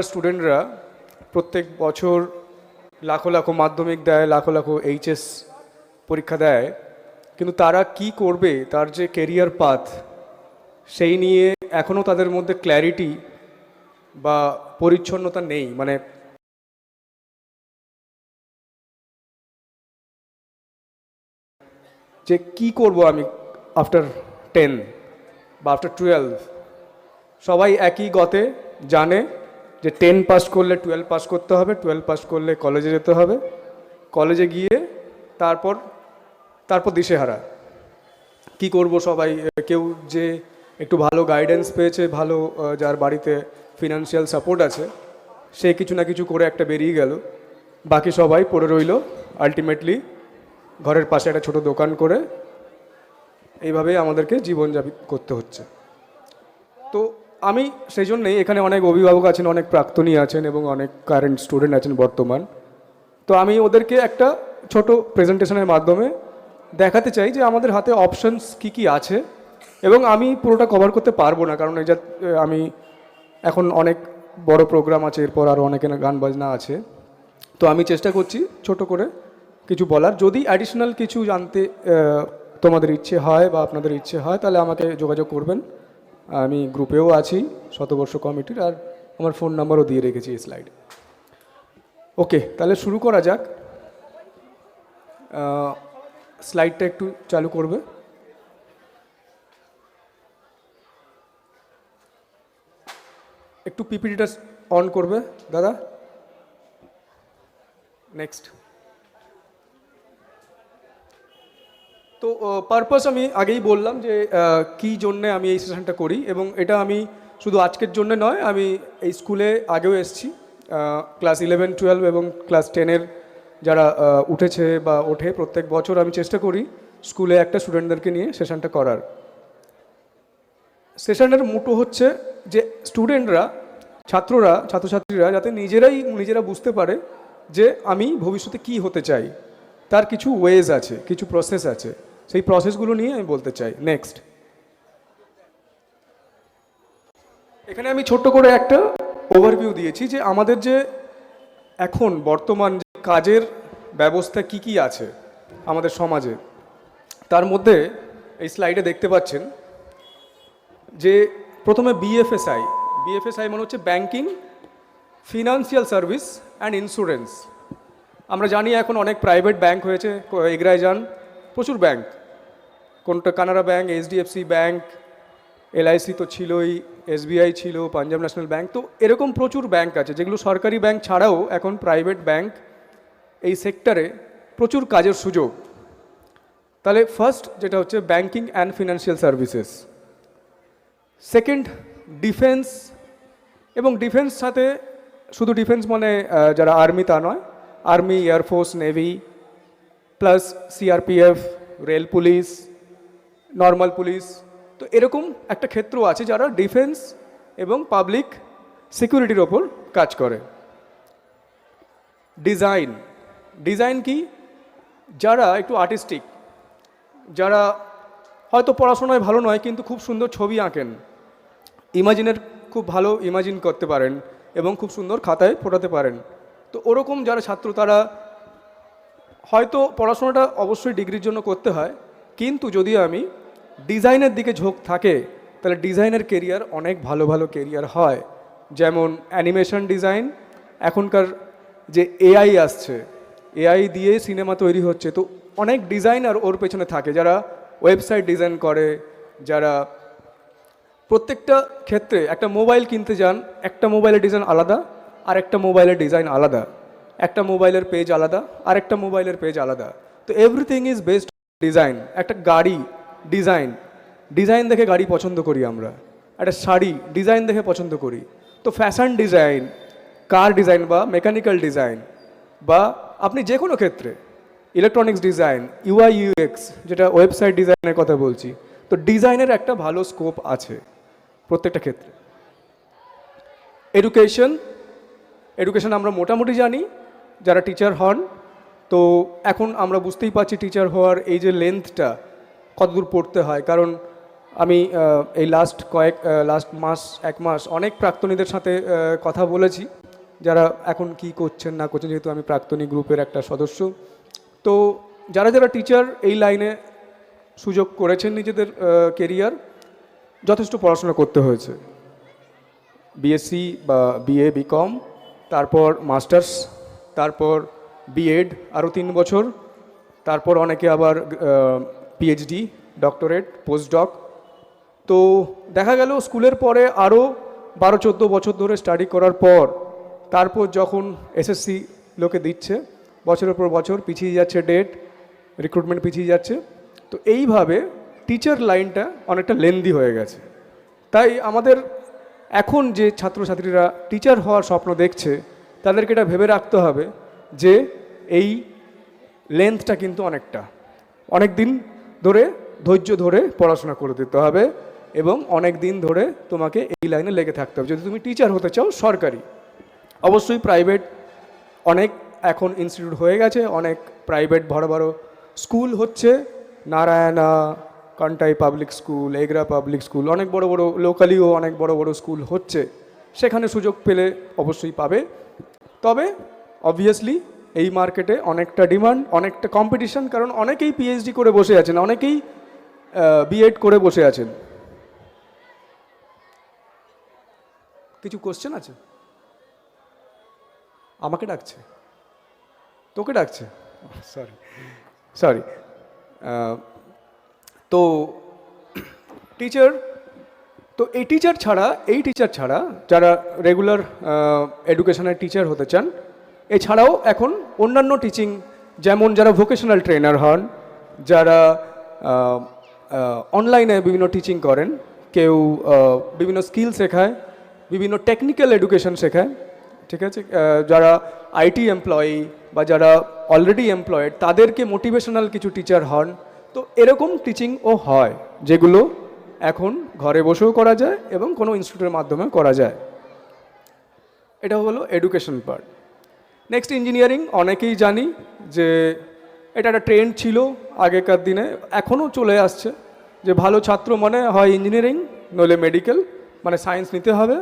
স্টুডেন্টরা প্রত্যেক বছর লাখো লাখো মাধ্যমিক দেয়, লাখো লাখো এইচএস পরীক্ষা দেয়, কিন্তু তারা কি করবে, তার যে কেরিয়ার পাথ, সেই নিয়ে এখনও তাদের মধ্যে ক্ল্যারিটি বা পরিচ্ছন্নতা নেই। মানে যে কি করব আমি আফটার 10 বা আফটার 12। সবাই একই গতে জানে যে 10 পাস করলে 12 পাস করতে হবে, 12 পাস করলে কলেজে যেতে হবে, কলেজে গিয়ে তারপর তারপর দিশেহারা কি করব। সবাই কেউ যে একটু ভালো গাইডেন্স পেয়েছে, ভালো যার বাড়িতে ফিনান্সিয়াল সাপোর্ট আছে, সে কিছু না কিছু করে একটা বেরিয়ে গেল, বাকি সবাই পড়ে রইল আলটিমেটলি ঘরের পাশে একটা ছোট দোকান করে। এইভাবেই আমাদেরকে জীবনযাপন করতে হচ্ছে। তো আমি সেই জন্যেই এখানে অনেক অভিভাবক আছেন, অনেক প্রাক্তনী আছেন এবং অনেক কারেন্ট স্টুডেন্ট আছেন বর্তমান। তো আমি ওদেরকে একটা ছোট প্রেজেন্টেশনের মাধ্যমে দেখাতে চাই যে আমাদের হাতে অপশনস কি কি আছে। এবং আমি পুরোটা কভার করতে পারবো না, কারণ এই যে আমি এখন অনেক বড় প্রোগ্রাম আছে, এরপর আরও অনেকে গান বাজনা আছে। তো আমি চেষ্টা করছি ছোট করে কিছু বলার। যদি অ্যাডিশনাল কিছু জানতে তোমাদের ইচ্ছে হয় বা আপনাদের ইচ্ছে হয়, তাহলে আমাকে যোগাযোগ করবেন। আমি গ্রুপেও আছি শতবর্ষ কমিটির, আর আমার ফোন নাম্বারও দিয়ে রেখেছি এই স্লাইডে। ওকে, তাহলে শুরু করা যাক। স্লাইডটা একটু চালু করবে। একটু পিপিটিটা অন করবে দাদা। নেক্সট। তো পারপাস আমি আগেই বললাম যে কী জন্যে আমি এই সেশনটা করি, এবং এটা আমি শুধু আজকের জন্য নয়, আমি এই স্কুলে আগেও এসেছি। ক্লাস 11, 12 এবং ক্লাস 10-এর যারা উঠেছে বা ওঠে, প্রত্যেক বছর আমি চেষ্টা করি স্কুলে একটা স্টুডেন্টদেরকে নিয়ে সেশনটা করার। সেশনের মোটো হচ্ছে যে স্টুডেন্টরা, ছাত্রছাত্রীরা যাতে নিজেরা বুঝতে পারে যে আমি ভবিষ্যতে কি হতে চাই। তার কিছু ওয়েজ আছে, কিছু প্রসেস আছে, সেই প্রসেসগুলো নিয়ে আমি বলতে চাই। নেক্সট। এখানে আমি ছোট্ট করে একটা ওভারভিউ দিয়েছি যে আমাদের যে এখন বর্তমান যে কাজের ব্যবস্থা কি কি আছে আমাদের সমাজে। তার মধ্যে এই স্লাইডে দেখতে পাচ্ছেন যে প্রথমে বিএফএসআই মানে হচ্ছে banking, financial service and insurance. আমরা জানি এখন অনেক প্রাইভেট ব্যাংক হয়েছে, এগরায় যান, প্রচুর ব্যাংক, কোনটা Canara bank, HDFC bank, LIC তো ছিলই, এসবিআই ছিল, পাঞ্জাব ন্যাশনাল ব্যাংক। তো এরকম প্রচুর ব্যাংক আছে যেগুলো সরকারি ব্যাংক ছাড়াও এখন প্রাইভেট ব্যাংক এই সেক্টরে প্রচুর কাজের সুযোগ। তাহলে ফার্স্ট যেটা হচ্ছে banking and financial services. Second defence, এবং ডিফেন্স সাথে শুধু ডিফেন্স মানে যারা আর্মি তা নয়, army, air force, navy, plus CRPF, rail police, normal police. তো এরকম একটা ক্ষেত্র আছে যারা ডিফেন্স এবং পাবলিক সিকিউরিটির ওপর কাজ করে। ডিজাইন কি? যারা একটু আর্টিস্টিক, যারা হয়তো পড়াশোনায় ভালো নয় কিন্তু খুব সুন্দর ছবি আঁকেন, খুব ভালো ইমাজিন করতে পারেন এবং খুব সুন্দর খাতায় ফোটাতে পারেন। তো ওরকম যারা ছাত্র, তারা হয়তো পড়াশোনাটা অবশ্যই ডিগ্রির জন্য করতে হয়, কিন্তু যদি আমি ডিজাইনের দিকে ঝোঁক থাকে, তাহলে ডিজাইনের কেরিয়ার অনেক ভালো ভালো কেরিয়ার হয়। যেমন অ্যানিমেশন ডিজাইন, এখনকার যে এআই আসছে, এআই দিয়ে সিনেমা তৈরি হচ্ছে, তো অনেক ডিজাইনার ওর পেছনে থাকে, যারা ওয়েবসাইট ডিজাইন করে, যারা প্রত্যেকটা ক্ষেত্রে। একটা মোবাইল কিনতে যান, একটা মোবাইলের ডিজাইন আলাদা, আর একটা মোবাইলের ডিজাইন আলাদা, একটা মোবাইলের পেজ আলাদা, আর একটা মোবাইলের পেজ আলাদা। তো এভরিথিং ইজ বেসড ডিজাইন। একটা গাড়ি ডিজাইন দেখে গাড়ি পছন্দ করি আমরা, একটা শাড়ি ডিজাইন দেখে পছন্দ করি। তো ফ্যাশন ডিজাইন, কার ডিজাইন বা মেকানিক্যাল ডিজাইন, বা আপনি যে কোনো ক্ষেত্রে ইলেকট্রনিক্স ডিজাইন, ইউআই ইউএক্স, যেটা ওয়েবসাইট ডিজাইনের কথা বলছি। তো ডিজাইনের একটা ভালো স্কোপ আছে প্রত্যেকটা ক্ষেত্রে। এডুকেশন আমরা মোটামুটি জানি যারা টিচার হন। তো এখন আমরা বুঝতেই পারছি টিচার হওয়ার এই যে লেন্থটা কতদূর পড়তে হয়, কারণ আমি এই লাস্ট মাস 1 মাস অনেক প্রাক্তনীদের সাথে কথা বলেছি, যারা এখন কি করছেন না করছেন, যেহেতু আমি প্রাক্তনী গ্রুপের একটা সদস্য। তো যারা যারা টিচার এই লাইনে সুযোগ করেছেন নিজেদের কেরিয়ার, যথেষ্ট পড়াশোনা করতে হয়েছে। বিএসসি বা বিএ বিকম, তারপর মাস্টার্স, তারপর বিএড আরও 3 বছর, তারপর অনেকে আবার পিএইচডি, ডক্টরেট, পোস্টডক। তো দেখা গেল স্কুলের পরে আরও 12-14 বছর ধরে স্টাডি করার পর তারপর যখন এসএসসি লোকে দিচ্ছে, বছরের পর বছর পিছিয়ে যাচ্ছে ডেট, রিক্রুটমেন্ট পিছিয়ে যাচ্ছে। তো এইভাবে টিচার লাইনটা অনেকটা লেন্দি হয়ে গেছে। তাই আমাদের এখন যে ছাত্রছাত্রীরা টিচার হওয়ার স্বপ্ন দেখছে, তাদেরকে এটা ভেবে রাখতে হবে যে এই লেন্থটা কিন্তু অনেক দিন ধরে ধৈর্য ধরে পড়াশোনা করে দিতে হবে এবং অনেক দিন ধরে তোমাকে এই লাইনে লেগে থাকতে হবে যদি তুমি টিচার হতে চাও সরকারি। অবশ্যই প্রাইভেট অনেক এখন ইনস্টিটিউট হয়ে গেছে, অনেক প্রাইভেট বড় বড় স্কুল হচ্ছে, Narayana, Contai public school, Egra public school, অনেক বড় বড় লোকালিও অনেক বড় বড় স্কুল হচ্ছে, সেখানে সুযোগ পেলে অবশ্যই পাবে। তবে অবভিয়াসলি এই মার্কেটে অনেকটা ডিমান্ড, অনেকটা কম্পিটিশন, কারণ অনেকেই পিএইচডি করে বসে আছেন, অনেকেই বিএড করে বসে আছেন। কিছু কোশ্চেন আছে? আমাকে ডাকছে? তোকে ডাকছে? সরি। তো টিচার, তো এই টিচার ছাড়া যারা রেগুলার এডুকেশনের টিচার হতে চান, এছাড়াও এখন অন্যান্য টিচিং, যেমন যারা ভোকেশনাল ট্রেনার হন, যারা অনলাইনে বিভিন্ন টিচিং করেন, কেউ বিভিন্ন স্কিল শেখায়, বিভিন্ন টেকনিক্যাল এডুকেশন শেখায়, ঠিক আছে, যারা আইটি এমপ্লয়ি বা যারা অলরেডি এমপ্লয়েড তাদেরকে মোটিভেশনাল কিছু টিচার হন। তো এরকম টিচিংও হয়, যেগুলো এখন ঘরে বসেও করা যায় এবং কোনো ইনস্টিটিউটের মাধ্যমে করা যায়। এটা হলো এডুকেশন পার্ট। নেক্সট ইঞ্জিনিয়ারিং, অনেকেই জানি যে এটা একটা ট্রেন্ড ছিল আগেকার দিনে, এখনও চলে আসছে যে ভালো ছাত্র মানে হয় ইঞ্জিনিয়ারিং নইলে মেডিকেল, মানে সায়েন্স নিতে হবে,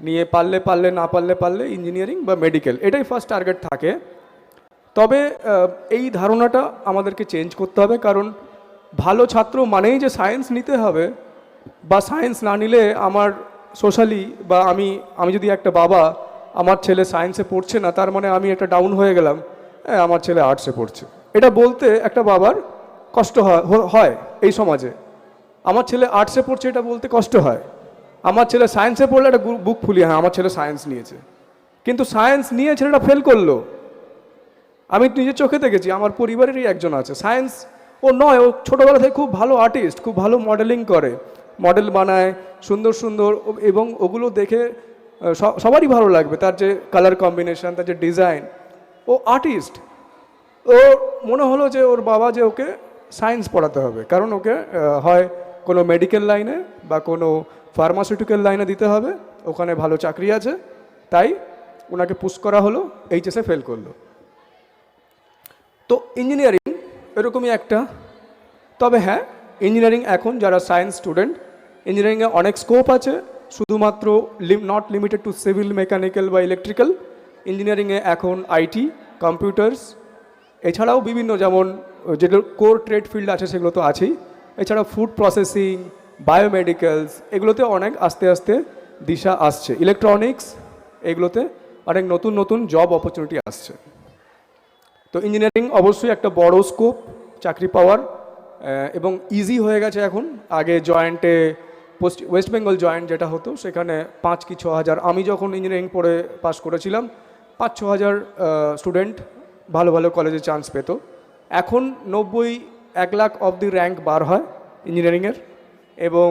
নিয়ে পারলে না পারলে ইঞ্জিনিয়ারিং বা মেডিকেল, এটাই ফার্স্ট টার্গেট থাকে। তবে এই ধারণাটা আমাদেরকে চেঞ্জ করতে হবে, কারণ ভালো ছাত্র মানেই যে সায়েন্স নিতে হবে, বা সায়েন্স না নিলে আমার সোশ্যালি বা আমি যদি একটা বাবা, আমার ছেলে সায়েন্সে পড়ছে না, তার মানে আমি একটা ডাউন হয়ে গেলাম, আমার ছেলে আর্টসে পড়ছে, এটা বলতে একটা বাবার কষ্ট হয় এই সমাজে। আমার ছেলে আর্টসে পড়ছে এটা বলতে কষ্ট হয়। আমার ছেলে সায়েন্সে পড়লে একটা বুক ফুলিয়ে, হ্যাঁ আমার ছেলে সায়েন্স নিয়েছে, কিন্তু সায়েন্স নিয়ে ছেলেটা ফেল করলো। আমি নিজের চোখে দেখেছি, আমার পরিবারেরই একজন আছে সায়েন্স, ও ছোটোবেলা থেকে খুব ভালো আর্টিস্ট, খুব ভালো মডেলিং করে, মডেল বানায় সুন্দর সুন্দর, এবং ওগুলো দেখে সবারই ভালো লাগবে, তার যে কালার কম্বিনেশন, তার যে ডিজাইন, ও আর্টিস্ট। ও মনে হলো যে ওর বাবা যে ওকে সায়েন্স পড়াতে হবে, কারণ ওকে হয় কোনো মেডিকেল লাইনে বা কোনো ফার্মাসিউটিক্যাল লাইনে দিতে হবে, ওখানে ভালো চাকরি আছে, তাই ওনাকে পুশ করা হলো, এইচএসে ফেল করলো। তো ইঞ্জিনিয়ারিং এরকমই একটা। তবে হ্যাঁ, ইঞ্জিনিয়ারিং এখন যারা সায়েন্স স্টুডেন্ট, ইঞ্জিনিয়ারিংয়ে অনেক স্কোপ আছে, শুধুমাত্র not limited two civil, mechanical বা ইলেকট্রিক্যাল। ইঞ্জিনিয়ারিংয়ে এখন আইটি, কম্পিউটার্স, এছাড়াও বিভিন্ন, যেমন যেগুলো কোর ট্রেড ফিল্ড আছে সেগুলো তো আছেই, এছাড়াও ফুড প্রসেসিং, বায়োমেডিক্যালস, এগুলোতে অনেক আস্তে আস্তে দিশা আসছে। ইলেকট্রনিক্স, এগুলোতে অনেক নতুন নতুন জব অপরচুনিটি আসছে। তো ইঞ্জিনিয়ারিং অবশ্যই একটা বড় স্কোপ চাকরি পাওয়ার, এবং ইজি হয়ে গেছে এখন। আগে জয়েন্টে ওয়েস্ট বেঙ্গল জয়েন্ট যেটা হতো, সেখানে 5 কি 6 হাজার, আমি যখন ইঞ্জিনিয়ারিং পড়ে পাস করেছিলাম 5-6 হাজার স্টুডেন্ট ভালো ভালো কলেজে চান্স পেত। এখন 90-1 লাখ অবধি র্যাঙ্ক বার হয় ইঞ্জিনিয়ারিংয়ের, এবং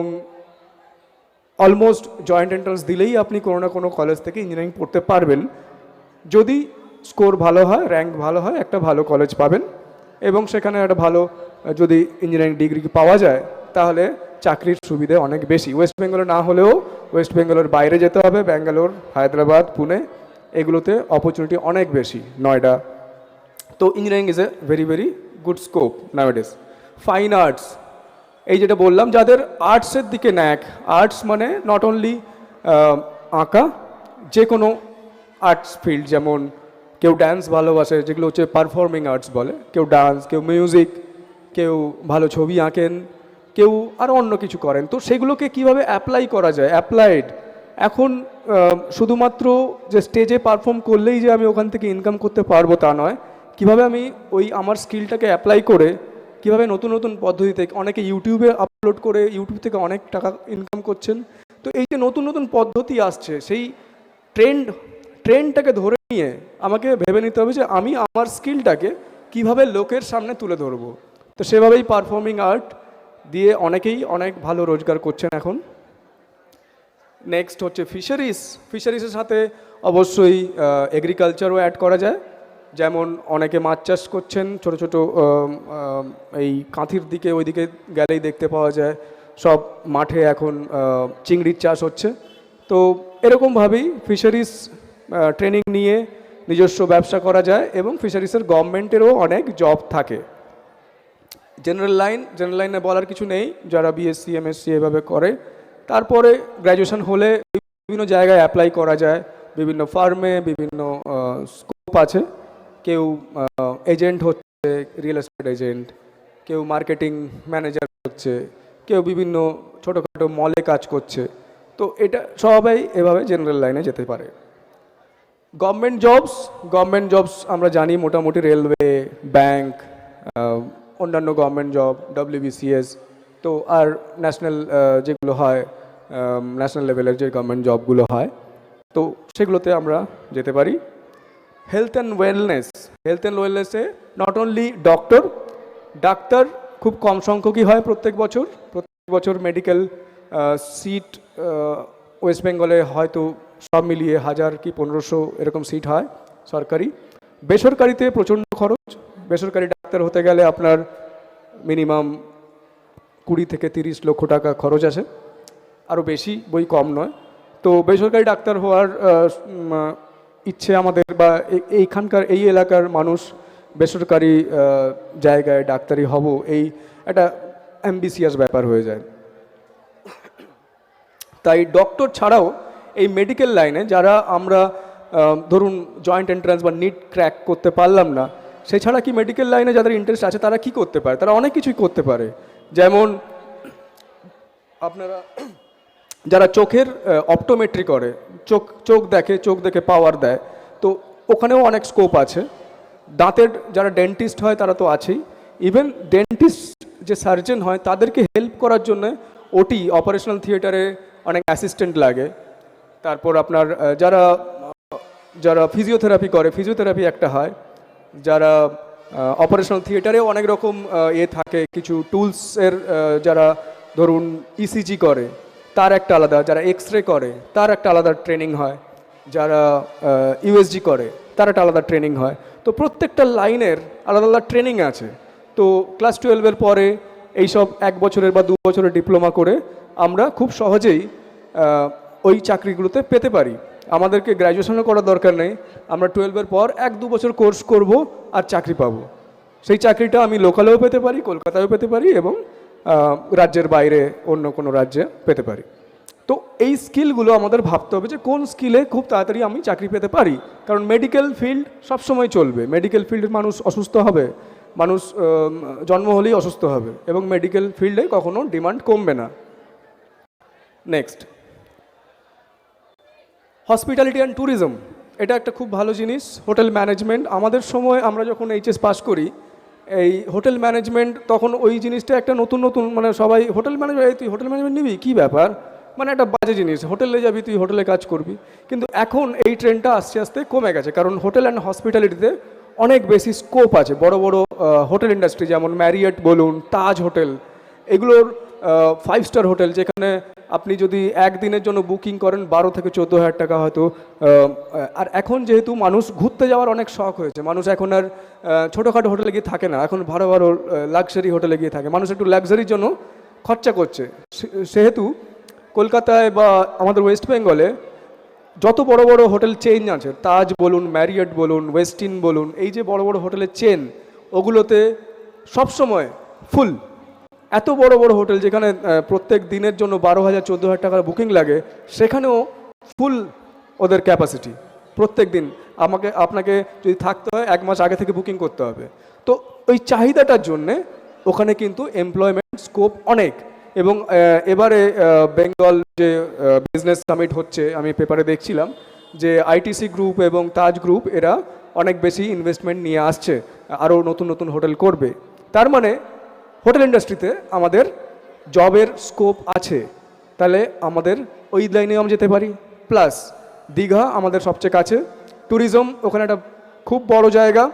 অলমোস্ট জয়েন্ট এন্ট্রান্স দিলেই আপনি কোনো না কোনো কলেজ থেকে ইঞ্জিনিয়ারিং পড়তে পারবেন। যদি স্কোর ভালো হয়, র্যাঙ্ক ভালো হয়, একটা ভালো কলেজ পাবেন, এবং সেখানে একটা ভালো যদি ইঞ্জিনিয়ারিং ডিগ্রি পাওয়া যায়, তাহলে চাকরির সুবিধে অনেক বেশি। ওয়েস্ট বেঙ্গলে না হলেও ওয়েস্ট বেঙ্গলের বাইরে যেতে হবে, ব্যাঙ্গালোর, হায়দ্রাবাদ, পুনে, এগুলোতে অপরচুনিটি অনেক বেশি, নয়ডা। তো engineering is a very very good scope নাওয়াডেজ। Fine arts, এই যেটা বললাম, যাদের আর্টসের দিকে ন্যাক, আর্টস মানে নট অনলি আঁকা, যে কোনো আর্টস ফিল্ড, যেমন কেউ ড্যান্স ভালোবাসে, যেগুলো হচ্ছে পারফর্মিং আর্টস বলে, কেউ ডান্স, কেউ মিউজিক, কেউ ভালো ছবি আঁকেন, কেউ আরও অন্য কিছু করেন। তো সেগুলোকে কিভাবে অ্যাপ্লাই করা যায়, অ্যাপ্লাইড এখন শুধুমাত্র যে স্টেজে পারফর্ম করলেই যে আমি ওখান থেকে ইনকাম করতে পারবো তা নয়, কিভাবে আমি ওই আমার স্কিলটাকে অ্যাপ্লাই করে কিভাবে নতুন নতুন পদ্ধতিতে, অনেকে ইউটিউবে আপলোড করে ইউটিউব থেকে অনেক টাকা ইনকাম করছেন। তো এই যে নতুন নতুন পদ্ধতি আসছে, সেই ট্রেন্ডটাকে ধরে নিয়ে আমাকে ভেবে নিতে হবে যে আমি আমার স্কিলটাকে কিভাবে লোকের সামনে তুলে ধরবো। তো সেভাবেই পারফর্মিং আর্ট দিয়ে অনেকেই অনেক ভালো রোজগার করছেন এখন। নেক্সট হচ্ছে ফিশারিজের সাথে অবশ্যই এগ্রিকালচারও অ্যাড করা যায়। যেমন অনেকে মাছ চাষ করছেন, ছোট ছোট এই কাঁথির দিকে, ওইদিকে গেলেই দেখতে পাওয়া যায় সব মাঠে এখন চিংড়ির চাষ হচ্ছে। তো এরকমভাবেই ফিশারিজ ট্রেনিং নিয়ে নিজস্ব ব্যবসা করা যায়, এবং ফিশারিজের গভর্নমেন্টেরও অনেক জব থাকে। জেনারেল লাইনে বলার কিছু নেই, যারা বিএসসি এমএসসি এভাবে করে, তারপরে গ্র্যাজুয়েশন হলে বিভিন্ন জায়গায় অ্যাপ্লাই করা যায়, বিভিন্ন ফার্মে বিভিন্ন স্কোপ আছে। কেউ এজেন্ট হচ্ছে, রিয়েল এস্টেট এজেন্ট, কেউ মার্কেটিং ম্যানেজার হচ্ছে, কেউ বিভিন্ন ছোটোখাটো মলে কাজ করছে। তো এটা সবাই এভাবে জেনারেল লাইনে যেতে পারে। গভর্নমেন্ট জবস আমরা জানি, মোটামুটি রেলওয়ে, ব্যাংক, অন্যান্য গভর্নমেন্ট জব, WBCS, তো আর ন্যাশনাল যেগুলো হয়, ন্যাশনাল লেভেলের যে গভর্নমেন্ট জবগুলো হয়, তো সেগুলোতে আমরা যেতে পারি। হেলথ অ্যান্ড ওয়েলনেসে নট অনলি ডাক্তার খুব কম সংখ্যকই হয় প্রত্যেক বছর মেডিকেল সিট ওয়েস্ট বেঙ্গলে হয়তো সব মিলিয়ে 1000 কি 1500 এরকম সিট হয় সরকারি। বেসরকারিতে প্রচণ্ড খরচ। বেসরকারি ডাক্তার হতে গেলে আপনার মিনিমাম 20 থেকে 30 লক্ষ টাকা খরচ আছে, আরও বেশি, বই কম নয়। তো বেসরকারি ডাক্তার হওয়ার ইচ্ছে আমাদের, বা এইখানকার এই এলাকার মানুষ বেসরকারি জায়গায় ডাক্তারি হব, এই একটা অ্যাম্বিসিয়াস ব্যাপার হয়ে যায়। তাই ডক্টর ছাড়াও এই মেডিকেল লাইনে যারা আমরা ধরুন জয়েন্ট এন্ট্রান্স বা নিট ক্র্যাক করতে পারলাম না, সেই ছাড়া কি মেডিকেল লাইনে যাদের ইন্টারেস্ট আছে তারা কি করতে পারে? তারা অনেক কিছুই করতে পারে। যেমন আপনারা যারা চোখের অপটোমেট্রি করে, চোখ দেখে পাওয়ার দেয়, তো ওখানেও অনেক স্কোপ আছে। দাঁতের যারা ডেন্টিস্ট হয় তারা তো আছেই, ইভেন ডেন্টিস্ট যে সার্জন হয় তাদেরকে হেল্প করার জন্য অপারেশনাল থিয়েটারে অনেক অ্যাসিস্ট্যান্ট লাগে। তারপর আপনার যারা ফিজিওথেরাপি করে, ফিজিওথেরাপি একটা হয়। যারা অপারেশনাল থিয়েটারেও অনেক রকম থাকে, কিছু টুলসের, যারা ধরুন ইসিজি করে তার একটা আলাদা, যারা এক্সরে করে তার একটা আলাদা ট্রেনিং হয়, যারা ইউএসজি করে তার একটা আলাদা ট্রেনিং হয়। তো প্রত্যেকটা লাইনের আলাদা আলাদা ট্রেনিং আছে। তো ক্লাস 12-এর পরে এইসব 1 বছরের বা 2 বছরের ডিপ্লোমা করে আমরা খুব সহজেই ওই চাকরিগুলোতে পেতে পারি। আমাদেরকে গ্র্যাজুয়েশনও করার দরকার নেই, আমরা 12-এর পর 1-2 বছর কোর্স করব আর চাকরি পাবো। সেই চাকরিটা আমি লোকালেও পেতে পারি, কলকাতায়ও পেতে পারি, এবং রাজ্যের বাইরে অন্য কোনো রাজ্যে পেতে পারি। তো এই স্কিলগুলো আমাদের ভাবতে হবে যে কোন স্কিলে খুব তাড়াতাড়ি আমি চাকরি পেতে পারি। কারণ মেডিকেল ফিল্ড সবসময় চলবে, মেডিকেল ফিল্ডের মানুষ অসুস্থ হবে, মানুষ জন্ম হলেই অসুস্থ হবে, এবং মেডিকেল ফিল্ডে কখনো ডিমান্ড কমবে না। নেক্সট, হসপিটালিটি অ্যান্ড ট্যুরিজম, এটা একটা খুব ভালো জিনিস। হোটেল ম্যানেজমেন্ট, আমাদের সময় আমরা যখন এইচএস পাস করি, এই হোটেল ম্যানেজমেন্ট তখন ওই জিনিসটা একটা নতুন মানে সবাই হোটেল ম্যানেজমেন্ট, তুই হোটেল ম্যানেজমেন্ট নিবি, কী ব্যাপার, মানে একটা বাজে জিনিস, হোটেলে যাবি তুই, হোটেলে কাজ করবি। কিন্তু এখন এই ট্রেন্ডটা আস্তে আস্তে কমে গেছে, কারণ হোটেল অ্যান্ড হসপিটালিটিতে অনেক বেশি স্কোপ আছে। বড় বড় হোটেল ইন্ডাস্ট্রি, যেমন ম্যারিয়েট বলুন, তাজ হোটেল, এগুলোর 5 স্টার হোটেল, যেখানে আপনি যদি একদিনের জন্য বুকিং করেন 12 থেকে 14 হাজার টাকা হয়তো। আর এখন যেহেতু মানুষ ঘুরতে যাওয়ার অনেক শখ হয়েছে, মানুষ এখন আর ছোটোখাটো হোটেলে গিয়ে থাকে না, এখন ভালো ভালো লাক্সারি হোটেলে গিয়ে থাকে। মানুষ একটু লাক্সারির জন্য খরচা করছে, সেহেতু কলকাতায় বা আমাদের ওয়েস্ট বেঙ্গলে যত বড় বড় হোটেল চেইন আছে, তাজ বলুন, ম্যারিয়েট বলুন, ওয়েস্টিন বলুন, এই যে বড় বড় হোটেলের চেন, ওগুলোতে সবসময় ফুল, এত বড় বড় হোটেল যেখানে প্রত্যেক দিনের জন্য 12,000 14,000 টাকার বুকিং লাগে, সেখানেও ফুল ওদের ক্যাপাসিটি। প্রত্যেক দিন আপনাকে যদি থাকতে হয় 1 মাস আগে থেকে বুকিং করতে হবে। তো ওই চাহিদাটার জন্যে ওখানে কিন্তু এমপ্লয়মেন্ট স্কোপ অনেক। এবং এবারে বেঙ্গল যে বিজনেস সামিট হচ্ছে, আমি পেপারে দেখছিলাম যে আইটিসি গ্রুপ এবং তাজ গ্রুপ এরা অনেক বেশি ইনভেস্টমেন্ট নিয়ে আসছে, আরও নতুন নতুন হোটেল করবে। তার মানে হোটেল ইন্ডাস্ট্রিতে আমাদের জবের স্কোপ আছে। তাহলে আমাদের ওই লাইনে আমরা যেতে পারি। প্লাস দীঘা আমাদের সবচেয়ে কাছে, ট্যুরিজম ওখানে একটা খুব বড় জায়গা,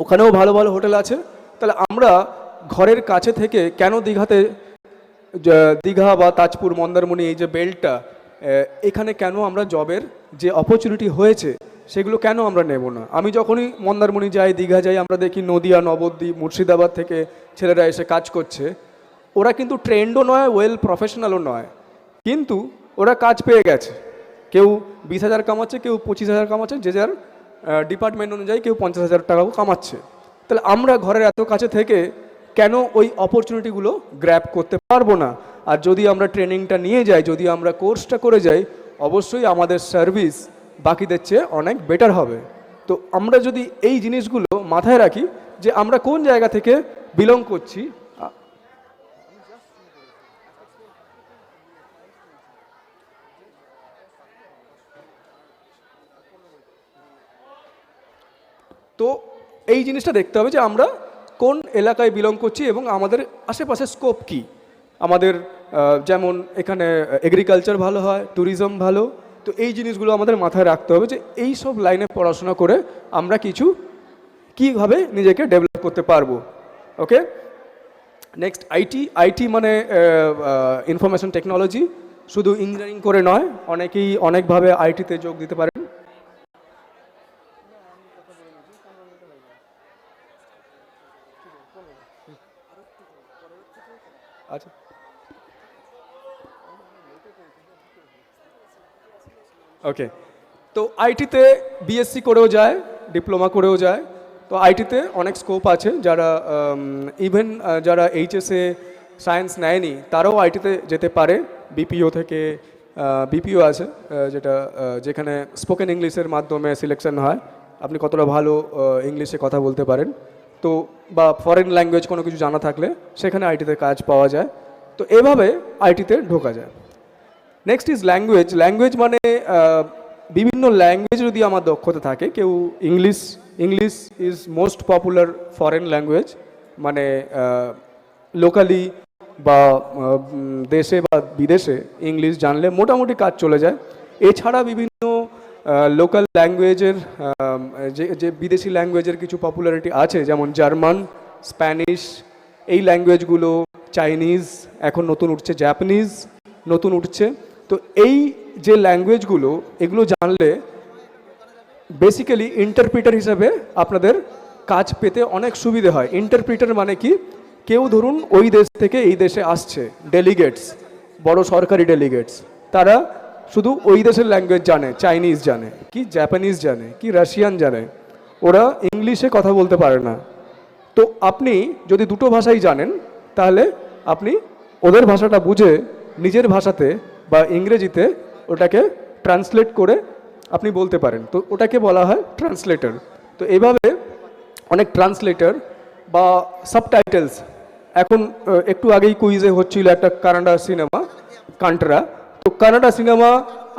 ওখানেও ভালো ভালো হোটেল আছে। তাহলে আমরা ঘরের কাছে থেকে কেন দীঘা বা তাজপুর মন্দারমণি এই যে বেল্টটা, এখানে কেন আমরা জবের যে অপরচুনিটি হয়েছে সেগুলো কেন আমরা নেব না? আমি যখনই মন্দারমণি যাই, দীঘা যাই, আমরা দেখি নদিয়া, নবদ্বীপ, মুর্শিদাবাদ থেকে ছেলেরা এসে কাজ করছে। ওরা কিন্তু ট্রেন্ডও নয়, ওয়েল প্রফেশনালও নয়, কিন্তু ওরা কাজ পেয়ে গেছে। কেউ 20,000 কামাচ্ছে, কেউ 25,000 কামাচ্ছে, যে যার ডিপার্টমেন্ট অনুযায়ী কেউ 50,000 টাকাও কামাচ্ছে। তাহলে আমরা ঘরের এত কাছে থেকে কেন ওই অপরচুনিটিগুলো গ্র্যাব করতে পারবো না? আর যদি আমরা ট্রেনিংটা নিয়ে যাই, যদি আমরা কোর্সটা করে যাই, অবশ্যই আমাদের সার্ভিস বাকিদের চেয়ে অনেক বেটার হবে। তো আমরা যদি এই জিনিসগুলো মাথায় রাখি যে আমরা কোন জায়গা থেকে বিলং করছি। তো এই জিনিসটা দেখতে হবে যে আমরা কোন এলাকায় বিলং করছি এবং আমাদের আশেপাশে স্কোপ কি। আমাদের যেমন এখানে এগ্রিকালচার ভালো হয়, ট্যুরিজম ভালো। তো এই জিনিসগুলো আমাদের মাথায় রাখতে হবে যে এই সব লাইনে পড়াশোনা করে আমরা কিছু কীভাবে নিজেকে ডেভেলপ করতে পারবো। ওকে, নেক্সট আইটি মানে ইনফরমেশন টেকনোলজি। শুধু ইঞ্জিনিয়ারিং করে নয়, অনেকেই অনেকভাবে আইটিতে যোগ দিতে পারেন। আচ্ছা, ওকে। তো আইটিতে বিএসসি করেও যায়, ডিপ্লোমা করেও যায়। তো আইটিতে অনেক স্কোপ আছে। যারা ইভেন যারা এইচএসে সায়েন্স নেয়নি তারাও আইটিতে যেতে পারে। বিপিও থেকে বিপিও আছে, যেখানে স্পোকেন ইংলিশের মাধ্যমে সিলেকশন হয়, আপনি কতটা ভালো ইংলিশে কথা বলতে পারেন। তো বা ফরেন ল্যাঙ্গুয়েজ কোনো কিছু জানা থাকলে সেখানে আইটিতে কাজ পাওয়া যায়। তো এভাবে আইটিতে ঢোকা যায়। Next is language. ল্যাঙ্গুয়েজ মানে বিভিন্ন ল্যাঙ্গুয়েজ যদি আমার দক্ষতা থাকে, কেউ English is most popular foreign language, মানে লোকালি বা দেশে বা বিদেশে ইংলিশ জানলে মোটামুটি কাজ চলে যায়। এছাড়া বিভিন্ন লোকাল ল্যাঙ্গুয়েজের যে বিদেশি ল্যাঙ্গুয়েজের কিছু পপুলারিটি আছে, যেমন জার্মান, স্প্যানিশ, এই ল্যাঙ্গুয়েজগুলো, চাইনিজ এখন নতুন উঠছে, জাপানিজ নতুন উঠছে। তো এই যে ল্যাঙ্গুয়েজগুলো, এগুলো জানলে বেসিক্যালি ইন্টারপ্রিটার হিসাবে আপনাদের কাজ পেতে অনেক সুবিধে হয়। ইন্টারপ্রিটার মানে কি, কেউ ধরুন ওই দেশ থেকে এই দেশে আসছে, ডেলিগেটস, বড় সরকারি ডেলিগেটস, তারা শুধু ওই দেশের ল্যাঙ্গুয়েজ জানে, চাইনিজ জানে কি, জাপানিজ জানে কি, রাশিয়ান জানে, ওরা ইংলিশে কথা বলতে পারে না। তো আপনি যদি দুটো ভাষাই জানেন, তাহলে আপনি ওদের ভাষাটা বুঝে নিজের ভাষাতে বা ইংরেজিতে ওটাকে ট্রান্সলেট করে আপনি বলতে পারেন। তো ওটাকে বলা হয় ট্রান্সলেটর। তো এইভাবে অনেক ট্রান্সলেটর বা সাবটাইটেলস, এখন একটু আগেই কুইজে হচ্ছিল একটা কানাডা সিনেমা, কান্টরা। তো কানাডা সিনেমা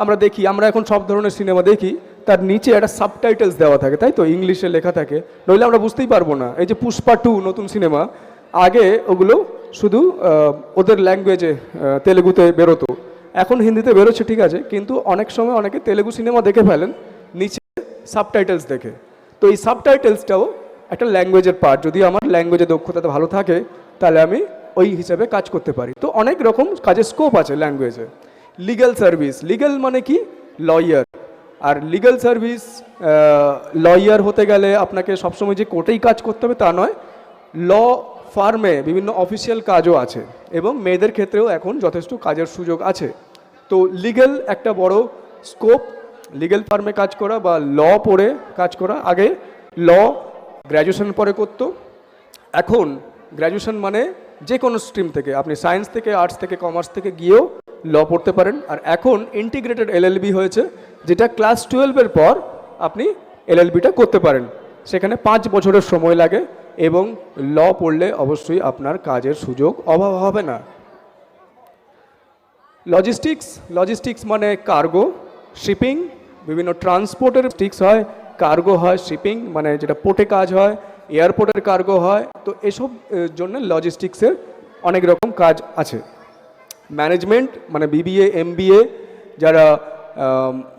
আমরা দেখি, আমরা এখন সব ধরনের সিনেমা দেখি, তার নিচে একটা সাবটাইটেলস দেওয়া থাকে, তাই তো, ইংলিশে লেখা থাকে, নইলে আমরা বুঝতেই পারবো না। এই যে পুষ্পা 2 নতুন সিনেমা, আগে ওগুলো শুধু ওদের ল্যাঙ্গুয়েজে তেলেগুতে বেরোতো, এখন হিন্দিতে বেরোচ্ছে, ঠিক আছে, কিন্তু অনেক সময় অনেকে তেলেগু সিনেমা দেখে ফেলেন নিচে সাবটাইটেলস দেখে। তো এই সাবটাইটেলসটাও একটা ল্যাঙ্গুয়েজের পার্ট। যদি আমার ল্যাঙ্গুয়েজের দক্ষতা ভালো থাকে, তাহলে আমি ওই হিসাবে কাজ করতে পারি। তো অনেক রকম কাজের স্কোপ আছে ল্যাঙ্গুয়েজে। লিগ্যাল সার্ভিস, লিগ্যাল মানে কি, লয়ার। আর লিগ্যাল সার্ভিস, লয়ার হতে গেলে আপনাকে সবসময় যে কোর্টেই কাজ করতে হবে তা নয়, ল ফার্মে বিভিন্ন অফিসিয়াল কাজও আছে, এবং মেয়েদের ক্ষেত্রেও এখন যথেষ্ট কাজের সুযোগ আছে। তো লিগ্যাল একটা বড় স্কোপ, লিগ্যাল ফার্মে কাজ করা বা ল পড়ে কাজ করা। আগে ল গ্র্যাজুয়েশন পরে করতো, এখন গ্র্যাজুয়েশন মানে যে কোনো স্ট্রিম থেকে, আপনি সায়েন্স থেকে, আর্টস থেকে, কমার্স থেকে গিয়েও ল পড়তে পারেন। আর এখন ইন্টিগ্রেটেড এলএলবি হয়েছে, যেটা ক্লাস 12-এর পর আপনি এলএলবিটা করতে পারেন। সেখানে 5 বছরের সময় লাগে এবং ল পড়লে অবশ্যই আপনার কাজের সুযোগ অভাব হবে না। লজিস্টিক্স মানে কার্গো, শিপিং, বিভিন্ন ট্রান্সপোর্টের স্টিক্স হয়, কার্গো হয়, শিপিং মানে যেটা পোর্টে কাজ হয়, এয়ারপোর্টের কার্গো হয়। তো এসব জন্য লজিস্টিক্সের অনেক রকম কাজ আছে। ম্যানেজমেন্ট মানে বিবিএ, এমবিএ, যারা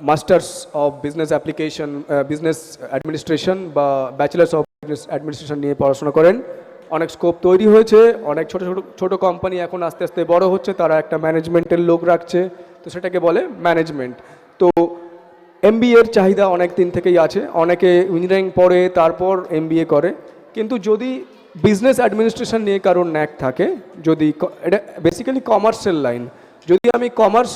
masters of business application, business administration বা ব্যাচেলার্স অফ বিজনেস অ্যাডমিনিস্ট্রেশন নিয়ে পড়াশোনা করেন, অনেক স্কোপ তৈরি হয়েছে। অনেক ছোট কোম্পানি এখন আস্তে আস্তে বড় হচ্ছে, তারা একটা ম্যানেজমেন্টের লোক রাখছে, তো সেটাকে বলে ম্যানেজমেন্ট। তো এমবিএর চাহিদা অনেক দিন থেকেই আছে, অনেকে ইঞ্জিনিয়ারিং পড়ে তারপর এমবিএ করে। কিন্তু যদি বিজনেস অ্যাডমিনিস্ট্রেশন নিয়ে কারোর ন্যাক থাকে, যদি এটা বেসিক্যালি কমার্সের লাইন, যদি আমি কমার্স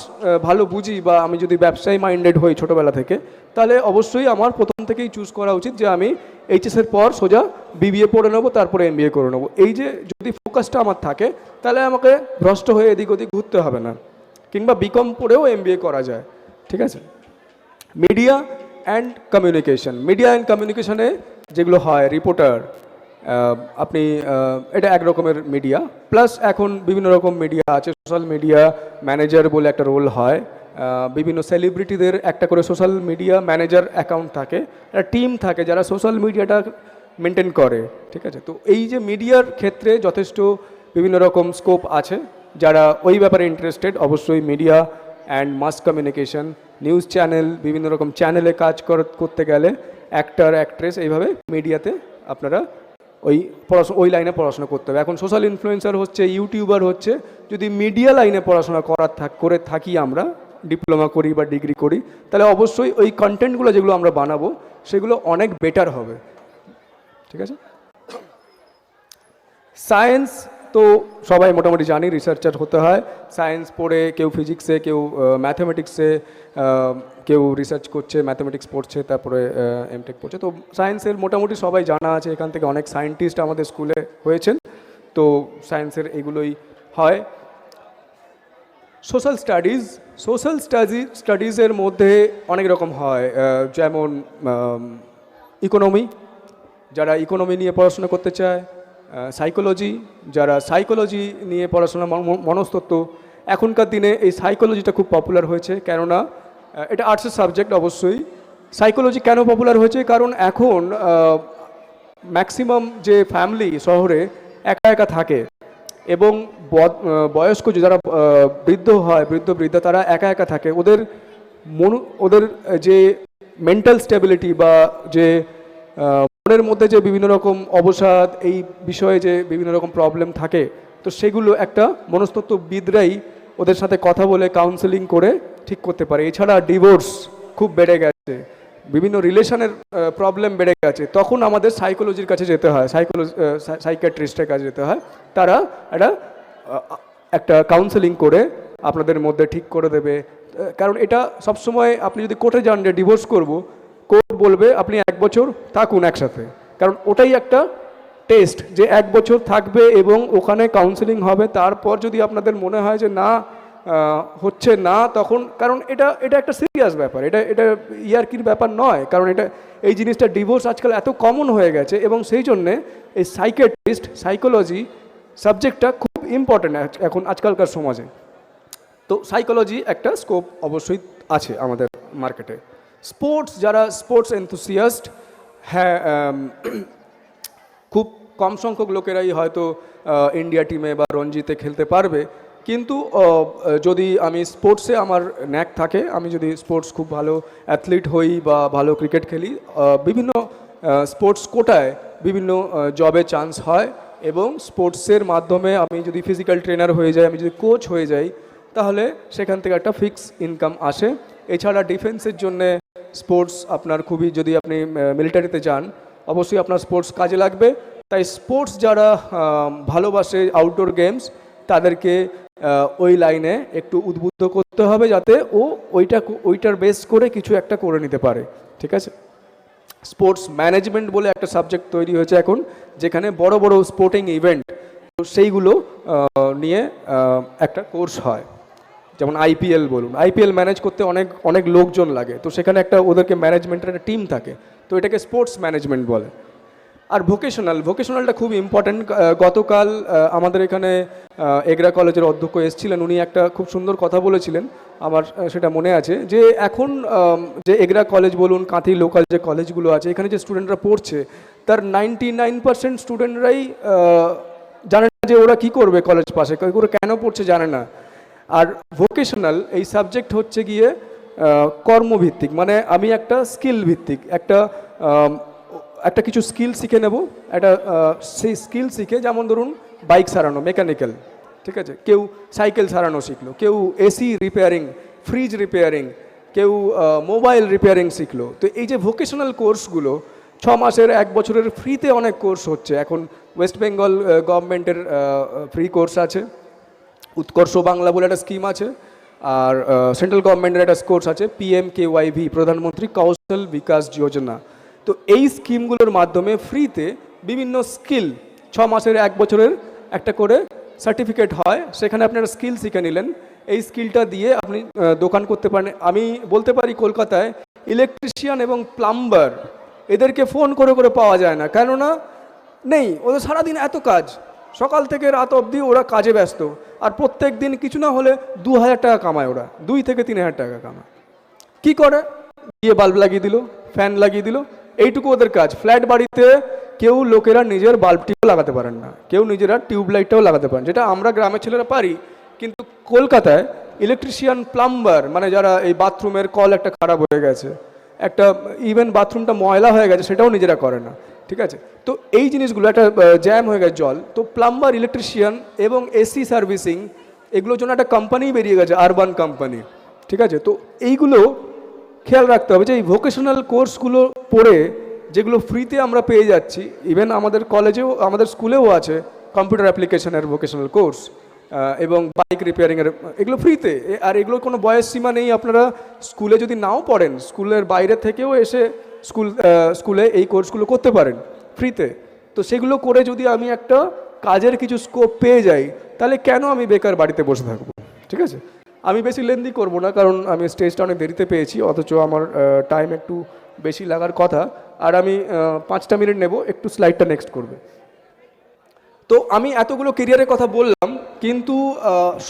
ভালো বুঝি বা আমি যদি ব্যবসায়ী মাইন্ডেড হই ছোটোবেলা থেকে, তাহলে অবশ্যই আমার প্রথম থেকেই চুজ করা উচিত যে আমি এইচএসের পর সোজা বিবিএ পড়ে নেবো, তারপরে এমবিএ করে নেবো। এই যে যদি ফোকাসটা আমার থাকে, তাহলে আমাকে ভ্রষ্ট হয়ে এদিক ওদিক ঘুরতে হবে না, কিংবা বিকম পড়েও এমবিএ করা যায়। ঠিক আছে। মিডিয়া অ্যান্ড কমিউনিকেশনে যেগুলো হয়, রিপোর্টার, আপনি এটা এক রকমের মিডিয়া, প্লাস এখন বিভিন্ন রকম মিডিয়া আছে। সোশ্যাল মিডিয়া ম্যানেজার বলে একটা রোল হয়, বিভিন্ন সেলিব্রিটিদের একটা করে সোশ্যাল মিডিয়া ম্যানেজার অ্যাকাউন্ট থাকে, একটা টিম থাকে যারা সোশ্যাল মিডিয়াটা মেনটেন করে। ঠিক আছে। তো এই যে মিডিয়ার ক্ষেত্রে যথেষ্ট বিভিন্ন রকম স্কোপ আছে। যারা ওই ব্যাপারে ইন্টারেস্টেড, অবশ্যই media and mass communication, news channel, বিভিন্ন রকম চ্যানেলে কাজ করতে গেলে অ্যাক্টর, অ্যাক্ট্রেস, এইভাবে মিডিয়াতে আপনারা ওই লাইনে পড়াশোনা করতে হবে। এখন সোশ্যাল ইনফ্লুয়েন্সার হচ্ছে, ইউটিউবার হচ্ছে। যদি মিডিয়া লাইনে পড়াশোনা করে থাকি, আমরা ডিপ্লোমা করি বা ডিগ্রি করি, তাহলে অবশ্যই ওই কন্টেন্টগুলো যেগুলো আমরা বানাবো সেগুলো অনেক বেটার হবে। ঠিক আছে। সায়েন্স তো সবাই মোটামুটি জানি, রিসার্চার হতে হয়। সায়েন্স পড়ে কেউ ফিজিক্সে, কেউ ম্যাথামেটিক্সে, কেউ রিসার্চ করছে, ম্যাথামেটিক্স পড়ছে, তারপরে এমটেক পড়ছে। তো সায়েন্সের মোটামুটি সবাই জানা আছে, এখান থেকে অনেক সায়েন্টিস্ট আমাদের স্কুলে হয়েছেন। তো সায়েন্সের এগুলোই হয়। সোশ্যাল স্টাডিজের মধ্যে অনেক রকম হয়, যেমন ইকোনমি, যারা ইকোনমি নিয়ে পড়াশোনা করতে চায়, সাইকোলজি, যারা সাইকোলজি নিয়ে পড়াশোনা, মনস্তত্ত্ব। এখনকার দিনে এই সাইকোলজিটা খুব পপুলার হয়েছে, কেননা এটা আর্টসের সাবজেক্ট। অবশ্যই সাইকোলজি কেন পপুলার হয়েছে, কারণ এখন ম্যাক্সিমাম যে ফ্যামিলি শহরে একা একা থাকে, এবং বয়স্ক যারা বৃদ্ধা, তারা একা একা থাকে। ওদের যে মেন্টাল স্টেবিলিটি বা যে মনের মধ্যে যে বিভিন্ন রকম অবসাদ, এই বিষয়ে যে বিভিন্ন রকম প্রবলেম থাকে, তো সেগুলো একটা মনস্তত্ত্ববিদরাই ওদের সাথে কথা বলে কাউন্সেলিং করে ঠিক করতে পারে। এছাড়া ডিভোর্স খুব বেড়ে গেছে, বিভিন্ন রিলেশনের প্রবলেম বেড়ে গেছে, তখন আমাদের সাইকোলজির কাছে যেতে হয়, সাইকিয়াট্রিস্টের কাছে যেতে হয়। তারা একটা কাউন্সেলিং করে আপনাদের মধ্যে ঠিক করে দেবে। কারণ এটা সবসময় আপনি যদি কোর্টে যান যে ডিভোর্স করব, কোর্ট বলবে আপনি 1 বছর থাকুন একসাথে, কারণ ওটাই একটা টেস্ট যে 1 বছর থাকবে এবং ওখানে কাউন্সেলিং হবে। তারপর যদি আপনাদের মনে হয় যে না হচ্ছে না, তখন, কারণ এটা একটা সিরিয়াস ব্যাপার, এটা ইয়ার্কির ব্যাপার নয়, কারণ এই জিনিসটা ডিভোর্স আজকাল এত কমন হয়ে গেছে, এবং সেই জন্যে এই সাইকোলজি সাবজেক্টটা খুব ইম্পর্ট্যান্ট এখন আজকালকার সমাজে। তো সাইকোলজি একটা স্কোপ অবশ্যই আছে আমাদের মার্কেটে। যারা স্পোর্টস এনথুসিয়াস্ট, হ্যাঁ, খুব কম সংখ্যক লোকেরাই হয়তো ইন্ডিয়া টিমে বা রঞ্জিতে খেলতে পারবে, কিন্তু যদি আমি স্পোর্টসে আমার ন্যাক থাকে, আমি যদি স্পোর্টস খুব ভালো অ্যাথলিট হই বা ভালো ক্রিকেট খেলি, বিভিন্ন স্পোর্টস কোটায় বিভিন্ন জবে চান্স হয়, এবং স্পোর্টসের মাধ্যমে আমি যদি ফিজিক্যাল ট্রেনার হয়ে যাই, আমি যদি কোচ হয়ে যাই, তাহলে সেখান থেকে একটা ফিক্স ইনকাম আসে। এছাড়া ডিফেন্সের জন্যে স্পোর্টস আপনার খুবই, যদি আপনি মিলিটারিতে যান, অবশ্যই আপনার স্পোর্টস কাজে লাগবে। তাই স্পোর্টস যারা ভালোবাসে আউটডোর গেমস, তাদেরকে ওই লাইনে একটু উদ্বুদ্ধ করতে হবে, যাতে ওইটার বেস করে কিছু একটা করে নিতে পারে। ঠিক আছে। স্পোর্টস ম্যানেজমেন্ট বলে একটা সাবজেক্ট তৈরি হয়েছে এখন, যেখানে বড় বড় স্পোর্টিং ইভেন্ট, সেইগুলো নিয়ে একটা কোর্স হয়। যেমন আইপিএল বলুন, আইপিএল ম্যানেজ করতে অনেক অনেক লোকজন লাগে, তো সেখানে একটা ওদেরকে ম্যানেজমেন্টের একটা টিম থাকে, তো এটাকে স্পোর্টস ম্যানেজমেন্ট বলে। আর ভোকেশনালটা খুব ইম্পর্ট্যান্ট। গতকাল আমাদের এখানে এগরা কলেজের অধ্যক্ষ এসেছিলেন, উনি একটা খুব সুন্দর কথা বলেছিলেন, আমার সেটা মনে আছে, যে এখন যে এগরা কলেজ বলুন, কাঁথি লোকাল যে কলেজগুলো আছে, এখানে যে স্টুডেন্টরা পড়ছে তার 99% স্টুডেন্টরাই জানে না যে ওরা কি করবে কলেজ পাশে, ওরা কেন পড়ছে জানে না। আর ভোকেশনাল এই সাবজেক্ট হচ্ছে গিয়ে কর্মভিত্তিক, মানে আমি একটা স্কিল ভিত্তিক একটা কিছু স্কিল শিখে নেব, একটা সেই স্কিল শিখে, যেমন ধরুন বাইক সারানো, মেকানিক্যাল, ঠিক আছে, কেউ সাইকেল সারানো শিখলো, কেউ এসি রিপেয়ারিং, ফ্রিজ রিপেয়ারিং, কেউ মোবাইল রিপেয়ারিং শিখলো। তো এই যে ভোকেশনাল কোর্সগুলো 6 মাসের 1 বছরের ফ্রিতে অনেক কোর্স হচ্ছে এখন। ওয়েস্ট বেঙ্গল গভর্নমেন্টের ফ্রি কোর্স আছে, উৎকর্ষ বাংলা বলে একটা স্কিম আছে, আর সেন্ট্রাল গভর্নমেন্টের একটা কোর্স আছে PMKYV, প্রধানমন্ত্রী কৌশল বিকাশ যোজনা। তো এই স্কিমগুলোর মাধ্যমে ফ্রিতে বিভিন্ন স্কিল 6 মাসের 1 বছরের একটা করে সার্টিফিকেট হয়, সেখানে আপনারা স্কিল শিখে নিলেন, এই স্কিলটা দিয়ে আপনি দোকান করতে পারেন। আমি বলতে পারি কলকাতায় ইলেকট্রিশিয়ান এবং প্লাম্বার এদেরকে ফোন করে করে পাওয়া যায় না, কেননা নেই, ওদের সারাদিন এত কাজ, সকাল থেকে রাত অবধি ওরা কাজে ব্যস্ত, আর প্রত্যেক দিন কিছু না হলে 2000 টাকা কামায়, ওরা 2 থেকে 3000 টাকা কামায়। কি করে? গিয়ে বাল্ব লাগিয়ে দিল, ফ্যান লাগিয়ে দিল, এইটুকু ওদের কাজ। ফ্ল্যাট বাড়িতে কেউ লোকেরা নিজের বাল্বটিও লাগাতে পারেন না, কেউ নিজেরা টিউবলাইটটাও লাগাতে পারেন, যেটা আমরা গ্রামের ছেলেরা পারি। কিন্তু কলকাতায় ইলেকট্রিশিয়ান, প্লাম্বার, মানে যারা এই বাথরুমের কল একটা খারাপ হয়ে গেছে, একটা ইভেন বাথরুমটা ময়লা হয়ে গেছে, সেটাও নিজেরা করে না, ঠিক আছে। তো এই জিনিসগুলো, একটা জ্যাম হয়ে গেছে জল, তো প্লাম্বার, ইলেকট্রিশিয়ান এবং এসি সার্ভিসিং, এগুলোর জন্য একটা কোম্পানি বেরিয়ে গেছে, আরবান কোম্পানি, ঠিক আছে। তো এইগুলো খেয়াল রাখতে হবে যে এই ভোকেশনাল কোর্সগুলো পড়ে যেগুলো ফ্রিতে আমরা পেয়ে যাচ্ছি, ইভেন আমাদের কলেজেও, আমাদের স্কুলেও আছে কম্পিউটার অ্যাপ্লিকেশনের ভোকেশনাল কোর্স, এবং বাইক রিপেয়ারিংয়ের, এগুলো ফ্রিতে। আর এগুলোর কোনো বয়স সীমা নেই, আপনারা স্কুলে যদি নাও পড়েন, স্কুলের বাইরে থেকেও এসে স্কুলে এই কোর্সগুলো করতে পারেন ফ্রিতে। তো সেগুলো করে যদি আমি একটা কাজের কিছু স্কোপ পেয়ে যাই, তাহলে কেন আমি বেকার বাড়িতে বসে থাকবো, ঠিক আছে। আমি বেশি লেন্দি করব না, কারণ আমি স্টেজটা অনেক দেরিতে পেয়েছি, অথচ আমার টাইম একটু বেশি লাগার কথা, আর আমি 5টা মিনিট নেব, একটু স্লাইডটা নেক্সট করবে। তো আমি এতগুলো কেরিয়ারের কথা বললাম, কিন্তু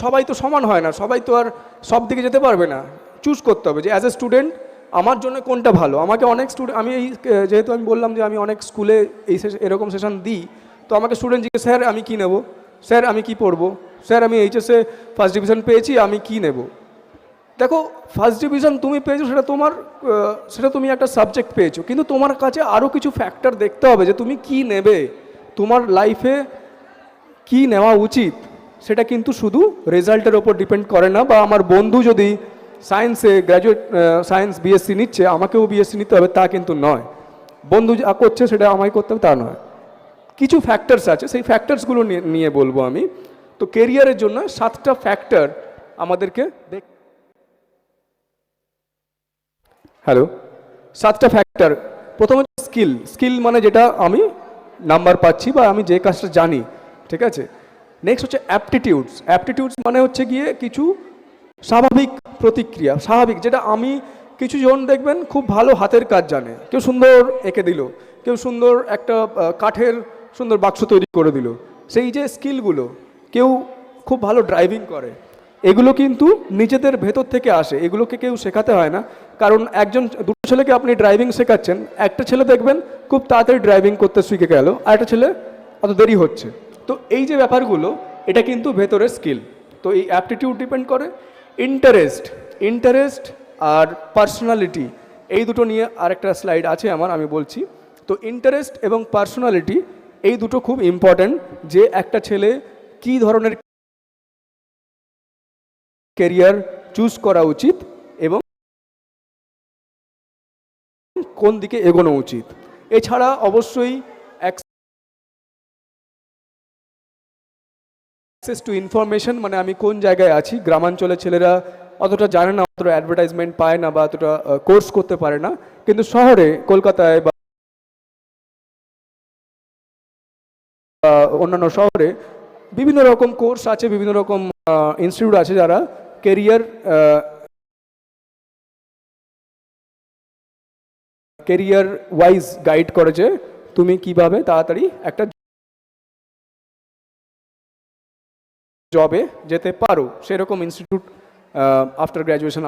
সবাই তো সমান হয় না, সবাই তো আর সব দিকে যেতে পারবে না। চুজ করতে হবে যে অ্যাজ এ স্টুডেন্ট আমার জন্য কোনটা ভালো। আমাকে অনেক স্টুডেন্ট, আমি এই যেহেতু আমি বললাম যে আমি অনেক স্কুলে এই এরকম সেশন দিই, তো আমাকে স্টুডেন্ট জিজ্ঞেস, স্যার আমি কী নেব, স্যার আমি কি পড়বো, স্যার আমি এইচএসে ফার্স্ট ডিভিশন পেয়েছি, আমি কি নেব। দেখো, ফার্স্ট ডিভিশন তুমি পেয়েছো, সেটা তুমি একটা সাবজেক্ট পেয়েছো, কিন্তু তোমার কাছে আরও কিছু ফ্যাক্টর দেখতে হবে যে তুমি কি নেবে, তোমার লাইফে কি নেওয়া উচিত। সেটা কিন্তু শুধু রেজাল্টের ওপর ডিপেন্ড করে না, বা আমার বন্ধু যদি সায়েন্সে গ্র্যাজুয়েট, সায়েন্স বিএসসি নিচ্ছে, আমাকেও বিএসসি নিতে হবে তা কিন্তু নয়। বন্ধু যা করছে সেটা আমায় করতে হবে তা নয়। কিছু ফ্যাক্টরস আছে, সেই ফ্যাক্টরসগুলো নিয়ে বলবো আমি। তো কেরিয়ারের জন্য 7টা ফ্যাক্টর আমাদেরকে হ্যালো 7টা ফ্যাক্টর। প্রথম হচ্ছে স্কিল, মানে যেটা আমি নাম্বার পাচ্ছি বা আমি যে কাজটা জানি, ঠিক আছে। নেক্সট হচ্ছে অ্যাপটিটিউডস মানে হচ্ছে গিয়ে কিছু স্বাভাবিক প্রতিক্রিয়া, স্বাভাবিক, যেটা আমি, কিছু জন দেখবেন খুব ভালো হাতের কাজ জানে, কেউ সুন্দর এঁকে দিল, কেউ সুন্দর একটা কাঠের সুন্দর বাক্স তৈরি করে দিল, সেই যে স্কিলগুলো, কেউ খুব ভালো ড্রাইভিং করে, এগুলো কিন্তু নিজেদের ভেতর থেকে আসে, এগুলোকে কেউ শেখাতে হয় না। কারণ দুটো ছেলেকে আপনি ড্রাইভিং শেখাচ্ছেন, একটা ছেলে দেখবেন খুব তাড়াতাড়ি ড্রাইভিং করতে শিখে গেল, আর একটা ছেলে অত দেরি হচ্ছে। তো এই যে ব্যাপারগুলো, এটা কিন্তু ভেতরের স্কিল। তো এই অ্যাপটিটিউড ডিপেন্ড করে। ইন্টারেস্ট আর পার্সোনালিটি, এই দুটো নিয়ে আরেকটা স্লাইড আছে আমার, আমি বলছি। তো ইন্টারেস্ট এবং পার্সোনালিটি এই দুটো খুব ইম্পর্ট্যান্ট, যে একটা ছেলে কী ধরনের ক্যারিয়ার চুজ করা উচিত এবং কোন দিকে এগোনো উচিত। এছাড়া অবশ্যই অ্যাক্সেস টু ইনফরমেশন, মানে আমি কোন জায়গায় আছি। গ্রামাঞ্চলের ছেলেরা অতটা জানে না, অতটা অ্যাডভার্টাইজমেন্ট পায় না, বা অতটা কোর্স করতে পারে না, কিন্তু শহরে, কলকাতায় বা অন্যান্য শহরে বিভিন্ন রকম কোর্স আছে, বিভিন্ন রকম ইনস্টিটিউট আছে যারা কেরিয়ার ওয়াইজ গাইড করে যে তুমি কিভাবে তাড়াতাড়ি একটা জবে যেতে পারো, সেরকম ইনস্টিটিউট আফটার গ্র্যাজুয়েশন